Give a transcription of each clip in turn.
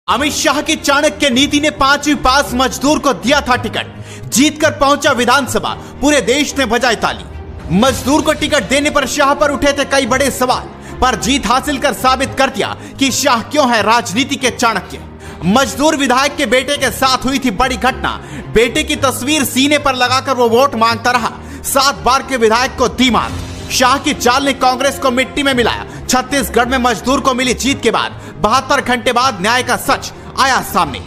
अमित शाह की चाणक्य नीति ने 5वीं पास मजदूर को दिया था टिकट। जीतकर पहुंचा विधानसभा, पूरे देश ने बजाई ताली। मजदूर को टिकट देने पर शाह पर उठे थे कई बड़े सवाल, पर जीत हासिल कर साबित कर दिया कि शाह क्यों है राजनीति के चाणक्य। मजदूर विधायक के बेटे के साथ हुई थी बड़ी घटना। बेटे की तस्वीर सीने पर लगाकर वो वोट मांगता रहा। 7 बार के विधायक को दी मात। शाह की चाल ने कांग्रेस को मिट्टी में मिलाया। छत्तीसगढ़ में मजदूर को मिली जीत के बाद 72 घंटे बाद न्याय का सच आया सामने।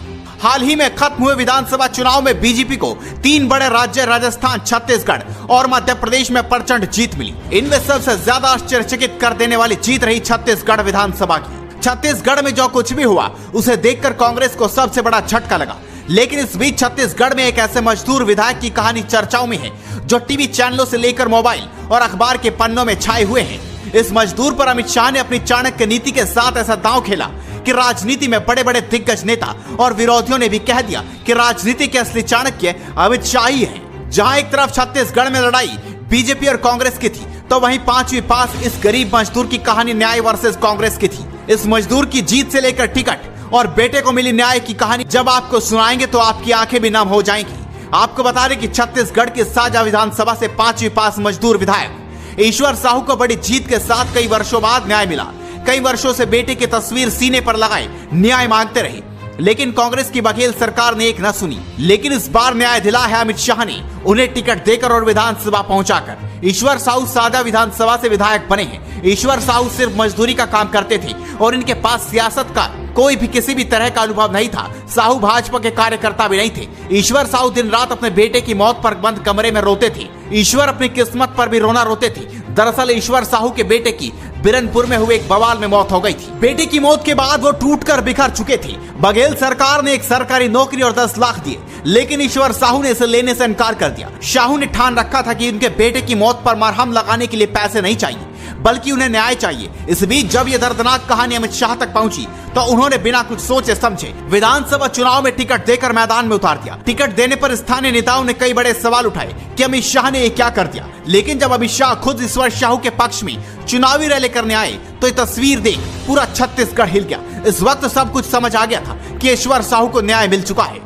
हाल ही में खत्म हुए विधानसभा चुनाव में बीजेपी को 3 बड़े राज्य राजस्थान, छत्तीसगढ़ और मध्य प्रदेश में प्रचंड जीत मिली। इनमें सबसे ज्यादा आश्चर्यचकित कर देने वाली जीत रही छत्तीसगढ़ विधानसभा की। छत्तीसगढ़ में जो कुछ भी हुआ उसे देखकर कांग्रेस को सबसे बड़ा झटका लगा। लेकिन इस बीच छत्तीसगढ़ में एक ऐसे मजदूर विधायक की कहानी चर्चाओं में है जो टीवी चैनलों से लेकर मोबाइल और अखबार के पन्नों में छाए हुए हैं। इस मजदूर पर अमित शाह ने अपनी चाणक्य नीति के साथ ऐसा दांव खेला कि राजनीति में बड़े बड़े दिग्गज नेता और विरोधियों ने भी कह दिया कि राजनीति के असली चाणक्य अमित शाह ही हैं। जहां एक तरफ छत्तीसगढ़ में लड़ाई बीजेपी और कांग्रेस की थी, तो वहीं 5वीं पास इस गरीब मजदूर की कहानी न्याय वर्सेस कांग्रेस की थी। इस मजदूर की जीत से लेकर टिकट और बेटे को मिली न्याय की कहानी जब आपको सुनाएंगे तो आपकी आंखें भी नम हो जाएंगी। आपको बता दें कि छत्तीसगढ़ की साजा विधानसभा से 5वीं पास मजदूर विधायक ईश्वर साहू को बड़ी जीत के साथ कई वर्षों बाद न्याय मिला। कई वर्षों से बेटे की तस्वीर सीने पर लगाए न्याय मांगते रहे, लेकिन कांग्रेस की बघेल सरकार ने एक न सुनी। लेकिन इस बार न्याय दिला है अमित शाह ने, उन्हें टिकट देकर और विधानसभा पहुंचाकर। ईश्वर साहू सादा विधानसभा से विधायक बने हैं। ईश्वर साहू सिर्फ मजदूरी का काम करते थे और इनके पास सियासत का कोई भी किसी भी तरह का अनुभव नहीं था। साहू भाजपा के कार्यकर्ता भी नहीं थे। ईश्वर साहू दिन रात अपने बेटे की मौत पर बंद कमरे में रोते थे। ईश्वर अपनी किस्मत पर भी रोना रोते थे। दरअसल ईश्वर साहू के बेटे की बिरनपुर में हुए एक बवाल में मौत हो गई थी। बेटे की मौत के बाद वो टूटकर बिखर चुके थे। बघेल सरकार ने एक सरकारी नौकरी और 10 लाख दिए, लेकिन ईश्वर साहू ने इसे लेने से इनकार कर दिया। साहू ने ठान रखा था कि उनके बेटे की मौत पर मरहम लगाने के लिए पैसे नहीं चाहिए, बल्कि उन्हें न्याय चाहिए। इस बीच जब ये दर्दनाक कहानी अमित शाह तक पहुंची तो उन्होंने बिना कुछ सोचे समझे विधानसभा चुनाव में टिकट देकर मैदान में उतार दिया। टिकट देने पर स्थानीय नेताओं ने कई बड़े सवाल उठाए कि अमित शाह ने ये क्या कर दिया। लेकिन जब अमित शाह खुद ईश्वर साहू के पक्ष में चुनावी रैली करने आए तो ये तस्वीर देख पूरा छत्तीसगढ़ हिल गया। इस वक्त सब कुछ समझ आ गया था कि ईश्वर साहू को न्याय मिल चुका है।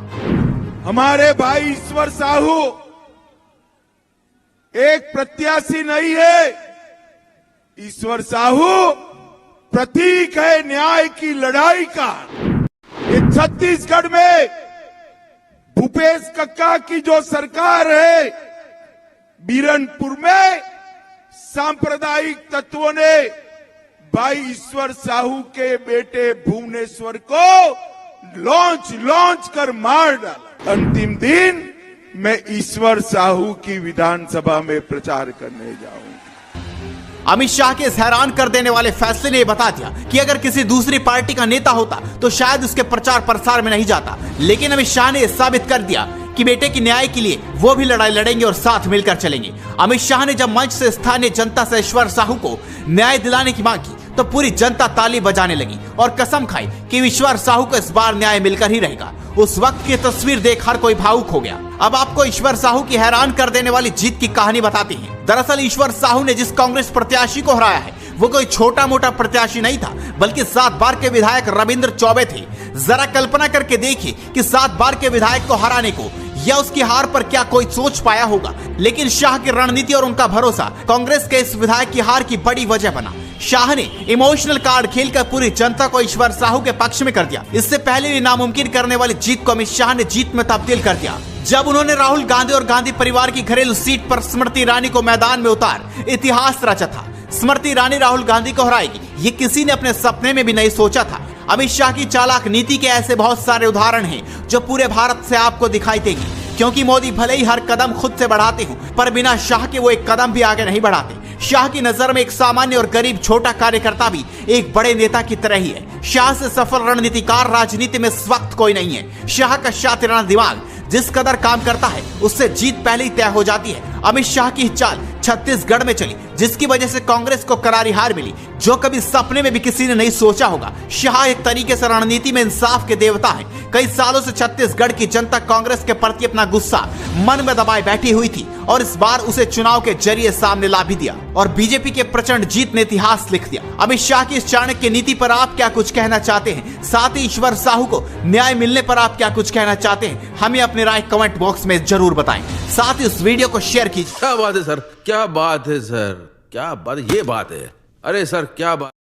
हमारे भाई ईश्वर साहू एक प्रत्याशी नहीं है। ईश्वर साहू प्रतीक है न्याय की लड़ाई का। ये छत्तीसगढ़ में भूपेश कक्का की जो सरकार है, बीरनपुर में सांप्रदायिक तत्वों ने भाई ईश्वर साहू के बेटे भुवनेश्वर को लॉन्च कर मार डाला। अंतिम दिन मैं ईश्वर साहू की विधानसभा में प्रचार करने जाऊंगा। अमित शाह के इस हैरान कर देने वाले फैसले ने बता दिया कि अगर किसी दूसरी पार्टी का नेता होता तो शायद उसके प्रचार प्रसार में नहीं जाता। लेकिन अमित शाह ने साबित कर दिया कि बेटे की न्याय के लिए वो भी लड़ाई लड़ेंगे और साथ मिलकर चलेंगे। अमित शाह ने जब मंच से स्थानीय जनता से ईश्वर साहू को न्याय दिलाने की मांग की तो पूरी जनता ताली बजाने लगी और कसम खाई कि ईश्वर साहू को इस बार न्याय मिलकर ही रहेगा। उस वक्त की तस्वीर देख हर कोई भावुक हो गया। अब आपको ईश्वर साहू की हैरान कर देने वाली जीत की कहानी बताते हैं। दरअसल ईश्वर साहू ने जिस कांग्रेस प्रत्याशी को हराया है वो कोई छोटा मोटा प्रत्याशी नहीं था, बल्कि 7 बार के विधायक रविंद्र चौबे थे। जरा कल्पना करके देखिए कि 7 बार के विधायक को हराने को या उसकी हार पर क्या कोई सोच पाया होगा। लेकिन शाह की रणनीति और उनका भरोसा कांग्रेस के इस विधायक की हार की बड़ी वजह बना। शाह ने इमोशनल कार्ड खेलकर पूरी जनता को ईश्वर साहू के पक्ष में कर दिया। इससे पहले भी नामुमकिन करने वाली जीत को अमित शाह ने जीत में तब्दील कर दिया जब उन्होंने राहुल गांधी और गांधी परिवार की घरेलू सीट पर स्मृति ईरानी को मैदान में उतार इतिहास रचा था। स्मृति ईरानी राहुल गांधी को हराएगी, ये किसी ने अपने सपने में भी नहीं सोचा था। अमित शाह की चालाक नीति के ऐसे बहुत सारे उदाहरण हैं जो पूरे भारत से आपको दिखाई देगी, क्योंकि मोदी भले ही हर कदम खुद से बढ़ाते हो, पर बिना शाह के वो एक कदम भी आगे नहीं बढ़ाते। शाह की नजर में एक सामान्य और गरीब छोटा कार्यकर्ता भी एक बड़े नेता की तरह ही है। शाह से सफल रणनीतिकार राजनीति में इस वक्त कोई नहीं है। शाह का शातिराना दिमाग जिस कदर काम करता है उससे जीत पहले ही तय हो जाती है। अमित शाह की चाल छत्तीसगढ़ में चली, जिसकी वजह से कांग्रेस को करारी हार मिली, जो कभी सपने में भी किसी ने नहीं सोचा होगा। शाह एक तरीके से रणनीति में इंसाफ के देवता है। कई सालों से छत्तीसगढ़ की जनता कांग्रेस के प्रति अपना गुस्सा मन में दबाए बैठी हुई थी और इस बार उसे चुनाव के जरिए सामने ला भी दिया और बीजेपी के प्रचंड जीत ने इतिहास लिख दिया। अमित शाह की इस चाणक्य नीति पर आप क्या कुछ कहना चाहते हैं? साथ ही ईश्वर साहू को न्याय मिलने पर आप क्या कुछ कहना चाहते हैं? हमें अपनी राय कमेंट बॉक्स में जरूर बताएं। साथ ही इस वीडियो को शेयर कीजिए। क्या बात है सर, क्या बात है सर, क्या बात, ये बात है। अरे सर क्या बात।